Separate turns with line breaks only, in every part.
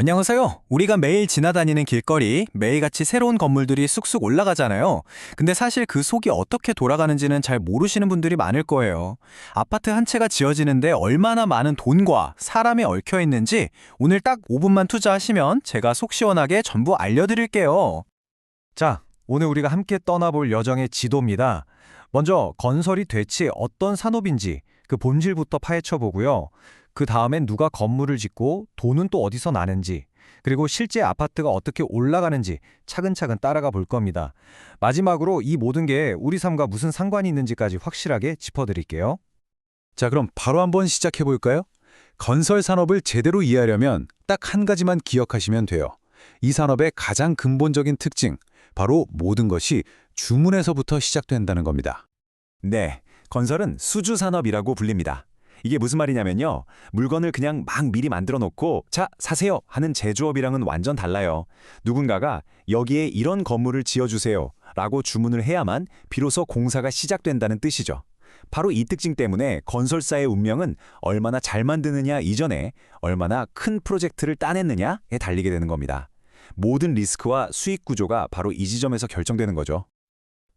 안녕하세요. 우리가 매일 지나다니는 길거리, 매일같이 새로운 건물들이 쑥쑥 올라가잖아요. 근데 사실 그 속이 어떻게 돌아가는지는 잘 모르시는 분들이 많을 거예요. 아파트 한 채가 지어지는데 얼마나 많은 돈과 사람이 얽혀 있는지 오늘 딱 5분만 투자하시면 제가 속 시원하게 전부 알려드릴게요.
자, 오늘 우리가 함께 떠나볼 여정의 지도입니다. 먼저 건설이 대체 어떤 산업인지 그 본질부터 파헤쳐 보고요. 그 다음엔 누가 건물을 짓고 돈은 또 어디서 나는지, 그리고 실제 아파트가 어떻게 올라가는지 차근차근 따라가 볼 겁니다. 마지막으로 이 모든 게 우리 삶과 무슨 상관이 있는지까지 확실하게 짚어드릴게요.
자, 그럼 바로 한번 시작해 볼까요? 건설 산업을 제대로 이해하려면 딱 한 가지만 기억하시면 돼요. 이 산업의 가장 근본적인 특징, 바로 모든 것이 주문에서부터 시작된다는 겁니다.
네, 건설은 수주 산업이라고 불립니다. 이게 무슨 말이냐면요. 물건을 그냥 막 미리 만들어 놓고 자, 사세요 하는 제조업이랑은 완전 달라요. 누군가가 여기에 이런 건물을 지어주세요 라고 주문을 해야만 비로소 공사가 시작된다는 뜻이죠. 바로 이 특징 때문에 건설사의 운명은 얼마나 잘 만드느냐 이전에 얼마나 큰 프로젝트를 따냈느냐에 달리게 되는 겁니다. 모든 리스크와 수익 구조가 바로 이 지점에서 결정되는 거죠.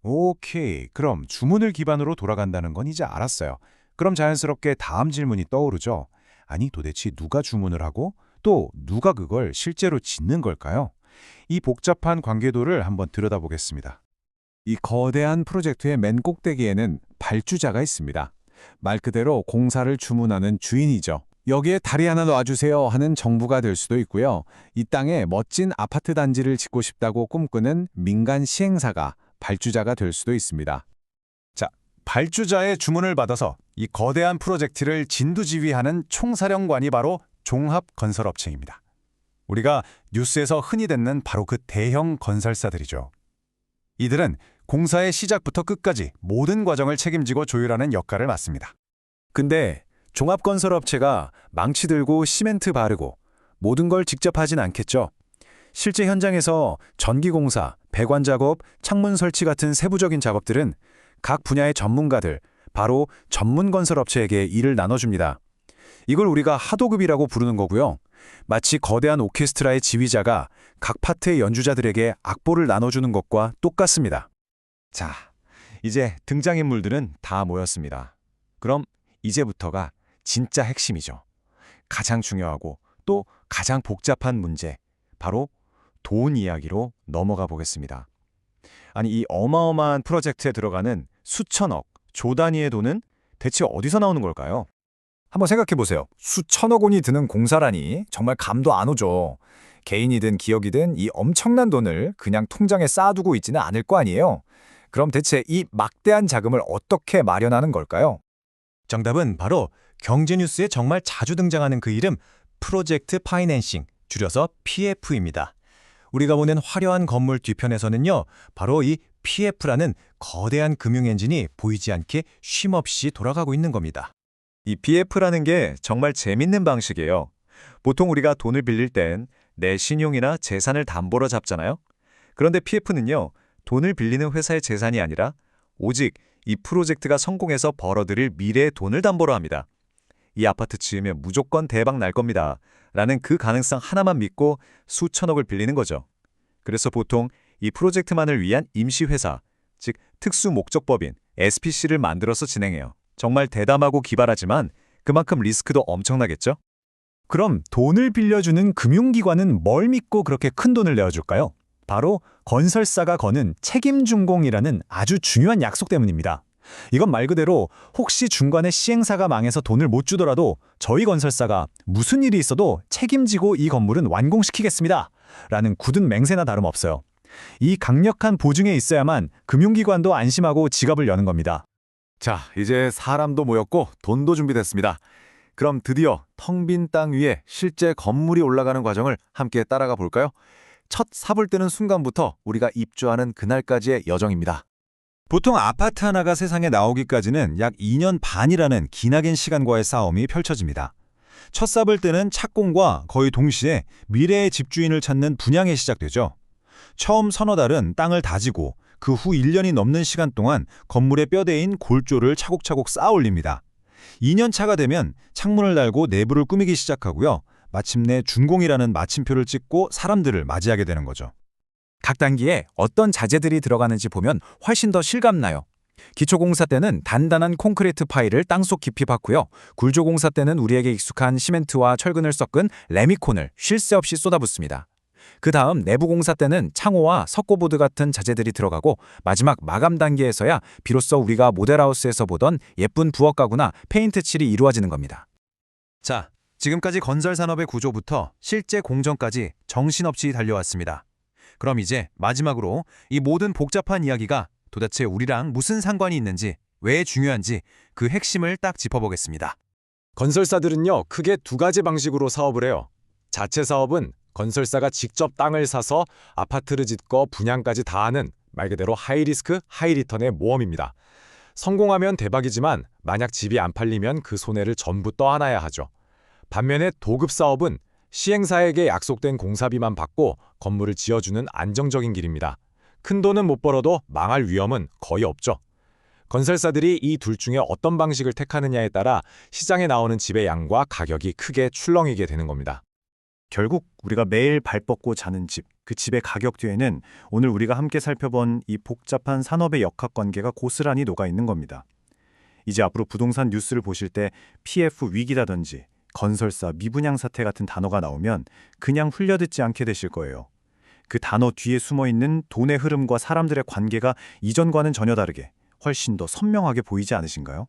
오케이, 그럼 주문을 기반으로 돌아간다는 건 이제 알았어요. 그럼 자연스럽게 다음 질문이 떠오르죠. 아니, 도대체 누가 주문을 하고 또 누가 그걸 실제로 짓는 걸까요? 이 복잡한 관계도를 한번 들여다보겠습니다. 이 거대한 프로젝트의 맨 꼭대기에는 발주자가 있습니다. 말 그대로 공사를 주문하는 주인이죠. 여기에 다리 하나 놔주세요 하는 정부가 될 수도 있고요. 이 땅에 멋진 아파트 단지를 짓고 싶다고 꿈꾸는 민간 시행사가 발주자가 될 수도 있습니다. 자, 발주자의 주문을 받아서 이 거대한 프로젝트를 진두지휘하는 총사령관이 바로 종합건설업체입니다. 우리가 뉴스에서 흔히 듣는 바로 그 대형 건설사들이죠. 이들은 공사의 시작부터 끝까지 모든 과정을 책임지고 조율하는 역할을 맡습니다.
근데 종합건설업체가 망치 들고 시멘트 바르고 모든 걸 직접 하진 않겠죠. 실제 현장에서 전기공사, 배관 작업, 창문 설치 같은 세부적인 작업들은 각 분야의 전문가들, 바로 전문건설업체에게 일을 나눠줍니다. 이걸 우리가 하도급이라고 부르는 거고요. 마치 거대한 오케스트라의 지휘자가 각 파트의 연주자들에게 악보를 나눠주는 것과 똑같습니다.
자, 이제 등장인물들은 다 모였습니다. 그럼 이제부터가 진짜 핵심이죠. 가장 중요하고 또 가장 복잡한 문제, 바로 돈 이야기로 넘어가 보겠습니다. 아니, 이 어마어마한 프로젝트에 들어가는 수천억, 조 단위의 돈은 대체 어디서 나오는 걸까요?
한번 생각해 보세요. 수천억 원이 드는 공사라니 정말 감도 안 오죠. 개인이든 기업이든 이 엄청난 돈을 그냥 통장에 쌓아두고 있지는 않을 거 아니에요. 그럼 대체 이 막대한 자금을 어떻게 마련하는 걸까요?
정답은 바로 경제뉴스에 정말 자주 등장하는 그 이름, 프로젝트 파이낸싱, 줄여서 PF입니다. 우리가 보는 화려한 건물 뒤편에서는요, 바로 이 PF라는 거대한 금융 엔진이 보이지 않게 쉼없이 돌아가고 있는 겁니다. 이 PF라는 게 정말 재밌는 방식이에요. 보통 우리가 돈을 빌릴 땐 내 신용이나 재산을 담보로 잡잖아요. 그런데 PF는요, 돈을 빌리는 회사의 재산이 아니라 오직 이 프로젝트가 성공해서 벌어들일 미래의 돈을 담보로 합니다. 이 아파트 지으면 무조건 대박 날 겁니다. 라는 그 가능성 하나만 믿고 수천억을 빌리는 거죠. 그래서 보통 이 프로젝트만을 위한 임시회사, 즉 특수목적법인 SPC를 만들어서 진행해요. 정말 대담하고 기발하지만 그만큼 리스크도 엄청나겠죠?
그럼 돈을 빌려주는 금융기관은 뭘 믿고 그렇게 큰 돈을 내어줄까요? 바로 건설사가 거는 책임준공이라는 아주 중요한 약속 때문입니다. 이건 말 그대로 혹시 중간에 시행사가 망해서 돈을 못 주더라도 저희 건설사가 무슨 일이 있어도 책임지고 이 건물은 완공시키겠습니다. 라는 굳은 맹세나 다름없어요. 이 강력한 보증에 있어야만 금융기관도 안심하고 지갑을 여는 겁니다.
자, 이제 사람도 모였고 돈도 준비됐습니다. 그럼 드디어 텅 빈 땅 위에 실제 건물이 올라가는 과정을 함께 따라가 볼까요? 첫 삽을 뜨는 순간부터 우리가 입주하는 그날까지의 여정입니다.
보통 아파트 하나가 세상에 나오기까지는 약 2년 반이라는 기나긴 시간과의 싸움이 펼쳐집니다. 첫 삽을 뜨는 착공과 거의 동시에 미래의 집주인을 찾는 분양이 시작되죠. 처음 서너 달은 땅을 다지고 그 후 1년이 넘는 시간 동안 건물의 뼈대인 골조를 차곡차곡 쌓아 올립니다. 2년 차가 되면 창문을 달고 내부를 꾸미기 시작하고요. 마침내 준공이라는 마침표를 찍고 사람들을 맞이하게 되는 거죠.
각 단계에 어떤 자재들이 들어가는지 보면 훨씬 더 실감나요. 기초공사 때는 단단한 콘크리트 파일을 땅속 깊이 박고요. 굴조공사 때는 우리에게 익숙한 시멘트와 철근을 섞은 레미콘을 쉴 새 없이 쏟아붓습니다. 그 다음 내부공사 때는 창호와 석고보드 같은 자재들이 들어가고 마지막 마감 단계에서야 비로소 우리가 모델하우스에서 보던 예쁜 부엌 가구나 페인트 칠이 이루어지는 겁니다.
자, 지금까지 건설 산업의 구조부터 실제 공정까지 정신없이 달려왔습니다. 그럼 이제 마지막으로 이 모든 복잡한 이야기가 도대체 우리랑 무슨 상관이 있는지, 왜 중요한지 그 핵심을 딱 짚어보겠습니다.
건설사들은요, 크게 두 가지 방식으로 사업을 해요. 자체 사업은 건설사가 직접 땅을 사서 아파트를 짓고 분양까지 다 하는 말 그대로 하이리스크, 하이리턴의 모험입니다. 성공하면 대박이지만 만약 집이 안 팔리면 그 손해를 전부 떠안아야 하죠. 반면에 도급 사업은 시행사에게 약속된 공사비만 받고 건물을 지어주는 안정적인 길입니다. 큰 돈은 못 벌어도 망할 위험은 거의 없죠. 건설사들이 이 둘 중에 어떤 방식을 택하느냐에 따라 시장에 나오는 집의 양과 가격이 크게 출렁이게 되는 겁니다.
결국 우리가 매일 발 뻗고 자는 집, 그 집의 가격 뒤에는 오늘 우리가 함께 살펴본 이 복잡한 산업의 역학관계가 고스란히 녹아있는 겁니다. 이제 앞으로 부동산 뉴스를 보실 때 PF 위기라든지 건설사 미분양 사태 같은 단어가 나오면 그냥 흘려듣지 않게 되실 거예요. 그 단어 뒤에 숨어있는 돈의 흐름과 사람들의 관계가 이전과는 전혀 다르게 훨씬 더 선명하게 보이지 않으신가요?